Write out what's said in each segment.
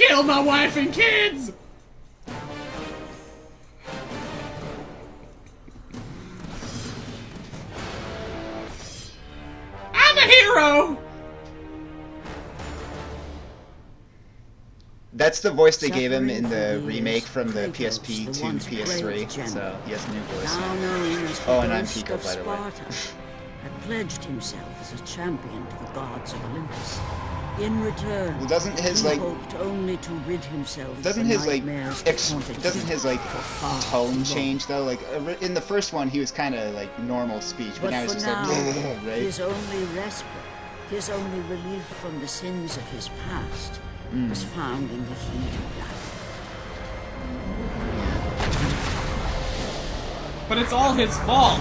killed my wife and kids! I'm a hero! That's the voice they gave him in the remake from the PSP to PS3, so he has a new voice. Oh, and I'm Peko, by the way. Had pledged himself as a champion to the gods of Olympus. In return, Well, doesn't his he like hoped only to rid himself doesn't of his like nightmares that haunted doesn't him his like for far tone too long. change though? Like in the first one, he was kind of like normal speech, but But now for he's just now, like right. his only respite, his only relief from the sins of his past, was found in the heat of battle. But it's all his fault.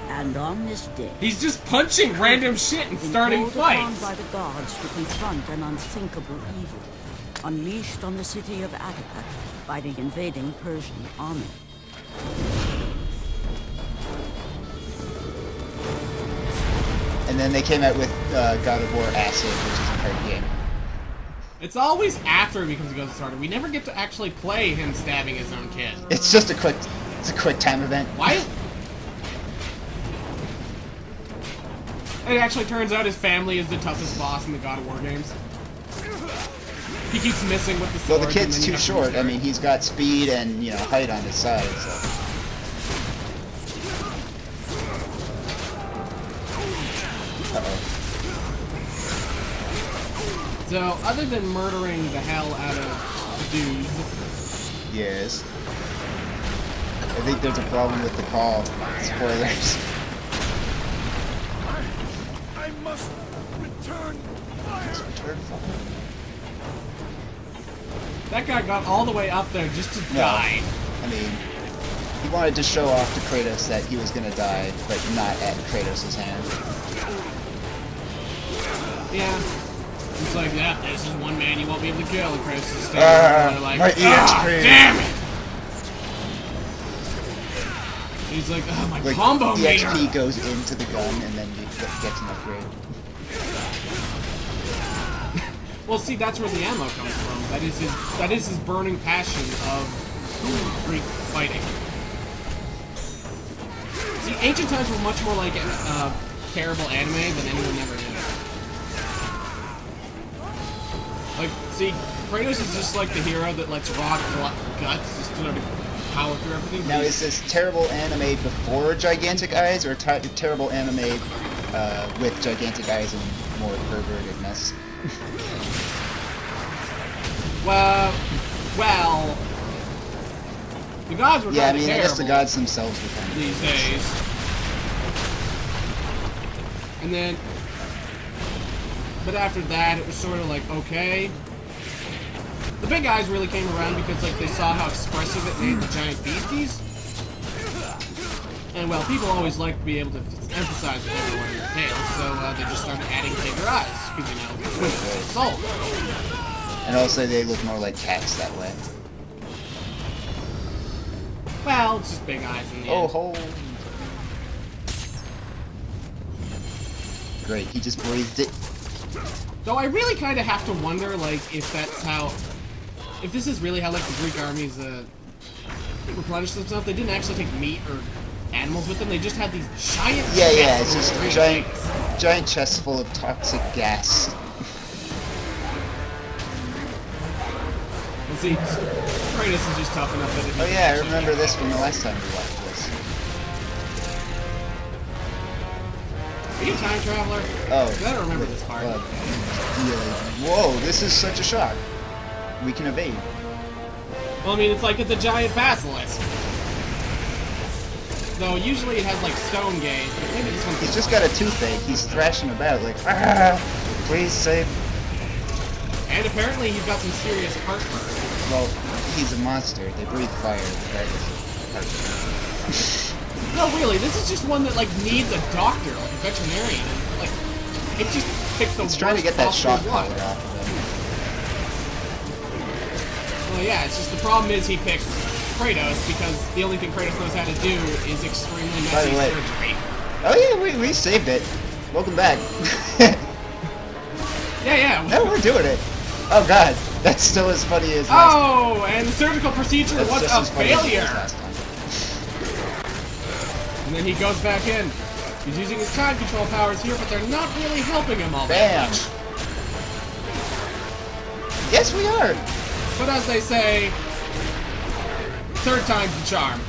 And on this day, He's just punching random shit and starting called upon fights. by the gods to confront an unthinkable evil, unleashed on the city of Attica by the invading Persian army. And then they came out with God of War Acid, which is a card game. It's always after he becomes a Ghost Starter. We never get to actually play him stabbing his own kid. It's just a quick time event. Why? It actually turns out his family is the toughest boss in the God of War games. He keeps missing with the Well, sword. the kid's too short. I mean, he's got speed and height on his side. So. So, other than murdering the hell out of dudes, Yes. I think there's a problem with the call. Spoilers. I must return fire. that guy got all the way up there just to die. I mean, he wanted to show off to Kratos that he was gonna die, but not at Kratos' hand. Yeah. It's like, yeah, this is one man you won't be able to kill. And Kratos is standing there and they're like, my EXP. damn it! And he's like, oh, my Like, combo the meter! XP goes into the gun and then he gets an upgrade. Well, see, that's where the ammo comes from. That is his burning passion of Greek fighting. See, ancient times were much more like a terrible anime than anyone ever knew. Like, see, Kratos is just like the hero that lets raw guts just sort of power through everything. Now, is this terrible anime before Gigantic Eyes, or terrible anime with Gigantic Eyes and more pervertedness? Well, the gods were Yeah, I kind of mean, I terrible guess the gods themselves were kind of these days. And then, but after that, it was sort of like, okay. The big guys really came around because, like, they saw how expressive it made the giant beasties. And, well, people always like to be able to emphasize with everyone in their tails, so they just started adding bigger eyes, because, with soul. And also, they look more like cats that way. Well, it's just big eyes in the Oh, end. ho! Great, he just breathed it. Though I really kind of have to wonder, like, if that's how... If this is really how, like, the Greek armies, replenish themselves. They didn't actually take meat or animals with them. They just had these giant Yeah, chests it's full of just green giant, things. giant chests full of toxic gas. And see, Kratos is just tough enough that it Oh yeah, I remember this from the last time we watched this. Are you a time traveler? Oh. I don't remember this part. Whoa, this is such a shock. We can evade. Well, I mean, it's like it's a giant basilisk. Though usually it has like stone gaze, but maybe this one's He's just got a toothache. He's thrashing about like, please save. And apparently he's got some serious heartburn. Well, he's a monster. They breathe fire. That is heartburn. No, really, this is just one that like needs a doctor, like a veterinarian. Like, it just picks the It's trying to worst get that possible shock one. collar off of him. Well, yeah, it's just the problem is he picked Kratos because the only thing Kratos knows how to do is extremely By the messy way. surgery. Oh yeah, we saved it. Welcome back. Yeah. No, we're doing it. Oh god, that's still as funny as Oh, and the surgical procedure that's was just a as funny as it was failure. last time. And then he goes back in. He's using his time control powers here, but they're not really helping him all that Bam! much. Yes, we are! But as they say, third time's the charm.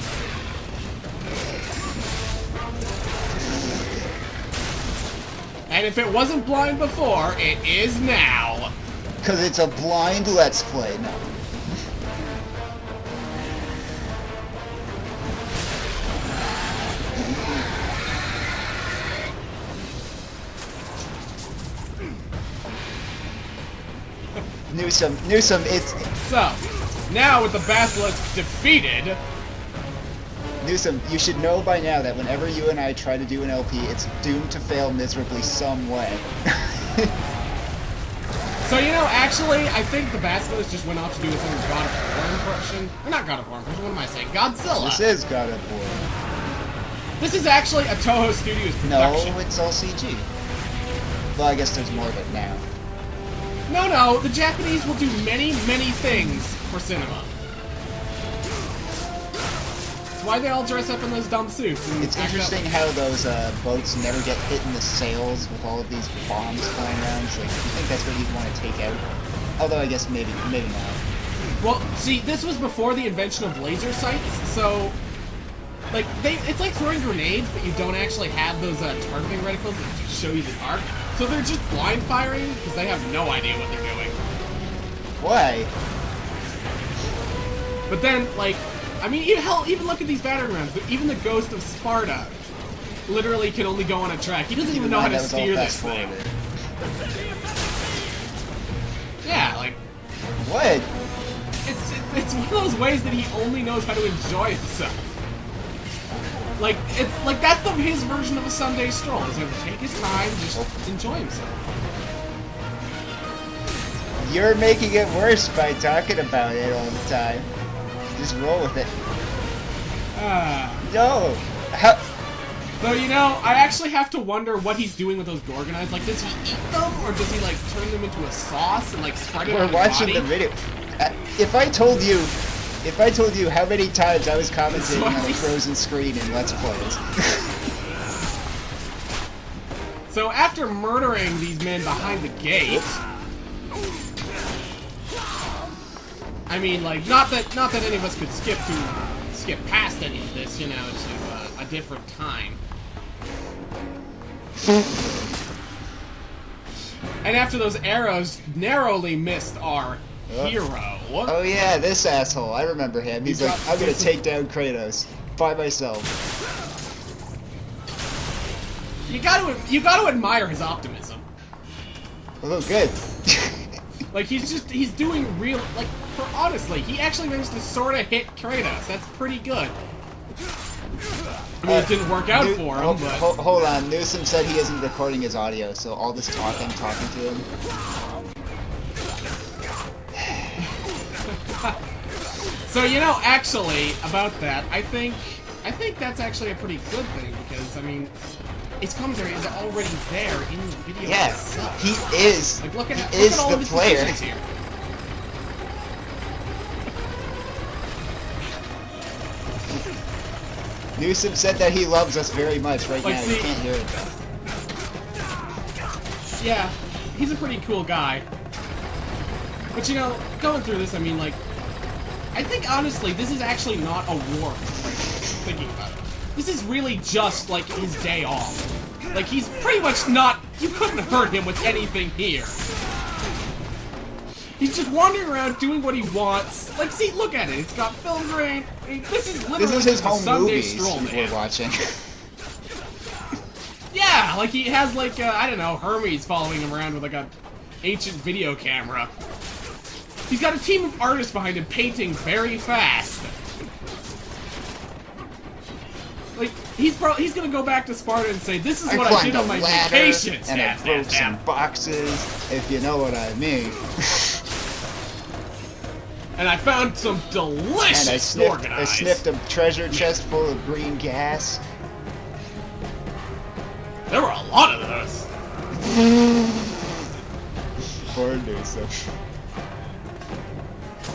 And if it wasn't blind before, it is now. Because it's a blind Let's Play. No. Newsome, it's... So, now with the Basilisk defeated... Newsome, you should know by now that whenever you and I try to do an LP, it's doomed to fail miserably some way. So, you know, actually, I think the Basilisk just went off to do his own God of War impression. Or not God of War impression, what am I saying? Godzilla! This is God of War. This is actually a Toho Studios production. No, it's all CG. Well, I guess there's more of it now. No, the Japanese will do many, many things for cinema. That's why they all dress up in those dumb suits. And It's act interesting how those boats never get hit in the sails with all of these bombs flying around. So you think that's what you'd want to take out? Although I guess maybe not. Well, see, this was before the invention of laser sights, so... Like, it's like throwing grenades, but you don't actually have those targeting reticles that show you the arc. So they're just blind firing, because they have no idea what they're doing. Why? But then, like, I mean, hell, even look at these battering rams. Even the Ghost of Sparta literally can only go on a track. He doesn't even know how to steer this thing. Yeah, like... What? It's one of those ways that he only knows how to enjoy himself. Like, it's like that's his version of a Sunday stroll. He's gonna take his time, just enjoy himself. You're making it worse by talking about it all the time. Just roll with it. No! How? So, you know, I actually have to wonder what he's doing with those Gorgonites. Like, does he eat them, or does he, like, turn them into a sauce and, like, spread it on his watching body? the video. If I told you how many times I was commentating on a frozen screen in Let's Plays. So, after murdering these men behind the gate... I mean, like, not that any of us could skip past any of this, you know, to a different time. And after those arrows narrowly missed our hero. Oh yeah, this asshole. I remember him. He's like, I'm gonna take down Kratos by myself. You gotta admire his optimism. Oh, good. Like, he's doing real, like, honestly, he actually managed to sort of hit Kratos. That's pretty good. I mean, it didn't work out for him, but... Hold on, Newsom said he isn't recording his audio, so all this talk I'm talking to him. So, you know, actually, about that, I think that's actually a pretty good thing, because, I mean, his commentary is already there in the video itself. He is. Like, look at all the of his player. decisions here. Newsom said that he loves us very much right Like, now. see- You can't hear it. Yeah, he's a pretty cool guy. But, you know, going through this, I mean, like, I think, honestly, this is actually not a war for Kratos, thinking about it. This is really just, like, his day off. Like, he's pretty much not... You couldn't hurt him with anything here. He's just wandering around doing what he wants. Like, see, look at it. It's got film grain. I mean, this is literally This is his just a home Sunday movies stroll, man. we're watching. Yeah, like he has, like, I don't know, Hermes following him around with, like, a ancient video camera. He's got a team of artists behind him painting very fast. Like, he's gonna go back to Sparta and say, this is what I did on my vacation. And I broke some boxes, if you know what I mean. And I found some delicious organized. I sniffed a treasure chest full of green gas. There were a lot of those. Poor Newsom.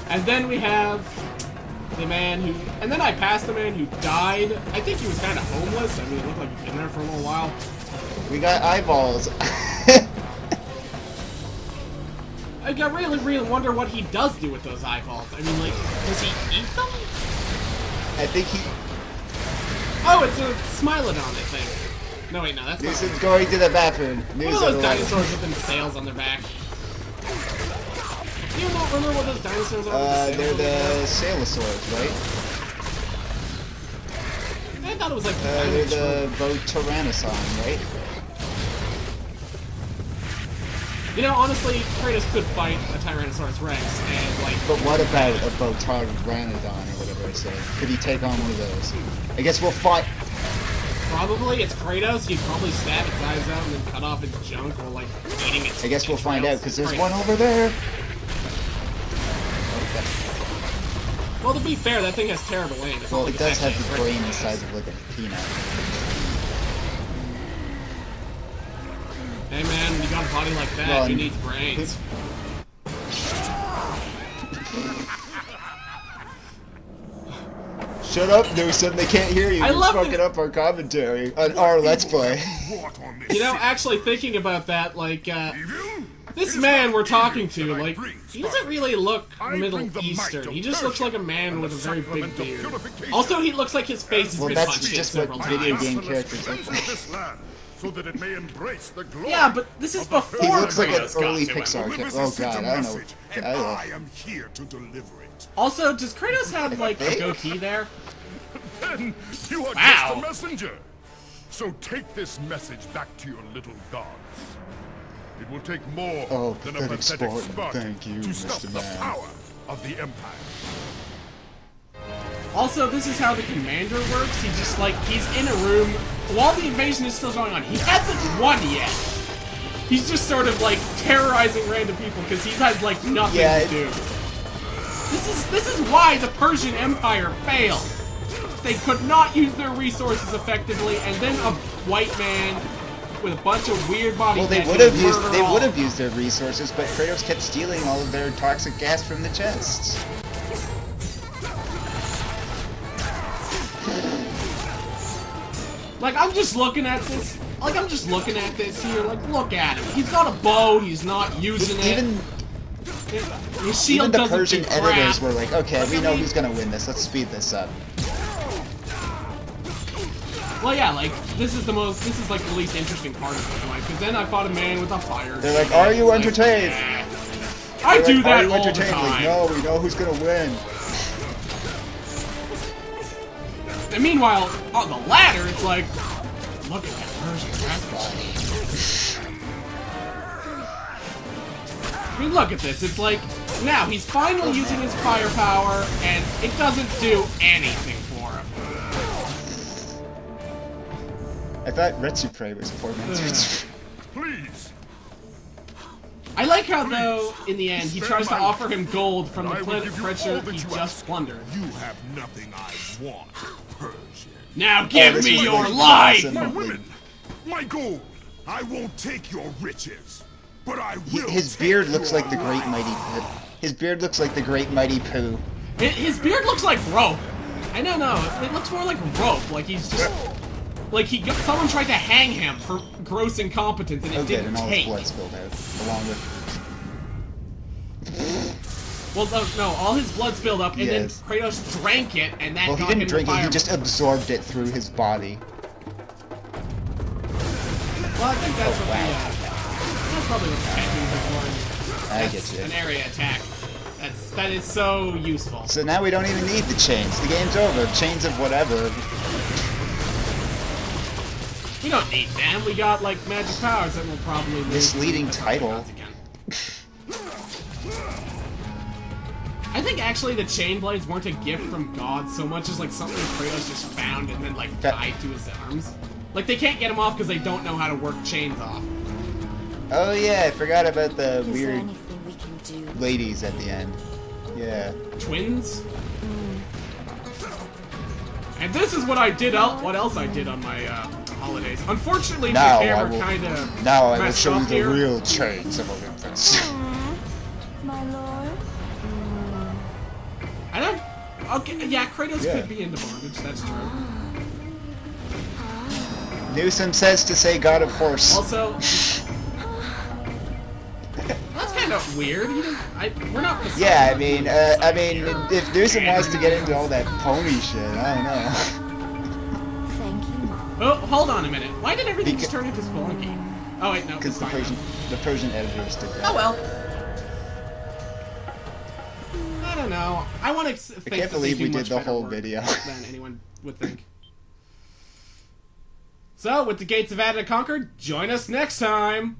And then we have the man who... And then I passed the man who died. I think he was kind of homeless. I mean, it looked like he'd been there for a little while. We got eyeballs. I really wonder what he does do with those eyeballs. I mean, like, does he eat them? I think he... Oh, it's a Smilodon, I think. No, wait, no, that's not... Newsom's going to the bathroom. What News are those at 11. dinosaurs with them sails on their back? Do you remember what those dinosaurs are with the They're sails on the their back? Sailosaurs, right? I thought it was like... They're the Tyrannosaurus, right? You know, honestly, Kratos could fight a Tyrannosaurus Rex, and, like... But what about a Botyrannodon, or whatever I said? Could he take on one of those? I guess we'll fight... Probably, it's Kratos, he'd probably stab its eyes out and then cut off its junk, or, like, eating its... I guess we'll find out, because there's Kratos. one over there! Okay. Well, to be fair, that thing has terrible aim. It's not Well, like it it's does have actually the a brain Kratos. the size of, like, a peanut. Hey man, when you got a body like that, Well, you need brains. Shut up, Newsom, they can't hear you. I You're love fucking it. up our commentary on our Let's Play. What on this You know, ship? actually thinking about that, like, Evil? this Is man that we're the talking news to, that I like, bring, he Spy? doesn't really look I bring Middle the might Eastern. of He just looks like a man Persia with a and very the big sacrament of beard. purification. Also, he looks like his face has Well, been that's punched in just what several video times. game characters Cleanses look like. this land so that it may embrace the glory Yeah, but this is of the before He looks like an Kratos got early to him. Pixar kid. Olympus Oh has sent god, a I don't know. message, and I don't know. I am here to deliver it. Also, does Kratos have, like, a think. goatee there? Then you are Wow. just a messenger. So take this message back to your little gods. It will take more Oh, than a pathetic pathetic Spartan. Spartan Thank you, to stop Mr. the Man. power of the Empire. Also, this is how the commander works. He just, like, he's in a room while the invasion is still going on. He hasn't won yet. He's just sort of, like, terrorizing random people because he has, like, nothing Yeah, to do. This is why the Persian Empire failed. They could not use their resources effectively, and then a white man with a bunch of weird body Well, they tattoos would have murder all. used their resources, but Kratos kept stealing all of their toxic gas from the chests. Like, I'm just looking at this. Like, I'm just looking at this here. Like, look at him. He's got a bow. He's not using it. Even His shield the doesn't Persian do editors crap. were like, okay, Like, we I know mean- who's gonna win this. Let's speed this up. Well, yeah, like, this is like the least interesting part of it, like, because then I fought a man with a fire. They're like, shield. are you It's entertained? I They're do like, that are you all the entertained? Like, time. no, we know who's gonna win. And meanwhile, on the ladder, it's like, look at that Persian rascal. I mean, look at this. It's like, now he's finally using his firepower, and it doesn't do anything for him. I thought Retsupre was poor man's. Please, I like how, though, in the end, he Spare tries to my offer him gold from the I will planet give you all treasure that he you just ask. plundered. You have nothing I want, Persian. Now give this me is your like life! awesome. My women, my gold. I won't take your riches, but I will. His take beard looks your like the Great life. Mighty. His beard looks like the Great Mighty Pooh. His beard looks like rope. I don't know. It looks more like rope. Like he's just... Like someone tried to hang him for gross incompetence and it Oh, good, didn't and all his take. blood spilled out, along with. Well, no, all his blood spilled up, and Yes. then Kratos drank it, and that Well, he got him didn't drink the it. fire. He just absorbed it through his body. Well, I think that's what wow. that's probably what the tattoos are for. I That's get you. an area attack. That is so useful. So now we don't even need the chains. The game's over. Chains of whatever. We don't need them. We got like magic powers that will probably lose Misleading to the title. gods again. I think actually the chain blades weren't a gift from God so much as like something Kratos just found and then like That- tied to his arms. Like they can't get him off because they don't know how to work chains off. Oh yeah, I forgot about the Is there weird anything we can do? ladies at the end. Yeah. Twins. And this is what I did. What else I did on my holidays? Unfortunately, Now the I camera will- kind of Now I will messed show you up the here. real chains of Olympus. My lord? Okay, yeah, Kratos Yeah. could be into bondage, that's true. Newsom says to say God of Horse. Also, that's kind of weird. We're not. Yeah, I mean, if Newsom wants to get into all that pony shit, I don't know. Thank you, Mom. Oh, hold on a minute. Why did everything just turn into Spelunky? Oh wait, no. Because It's fine. the Persian editors did that. Oh well. I don't know. I want to think I can't that they believe do we much did the better whole work video. than anyone would think. So, with the gates of Ada conquered, join us next time!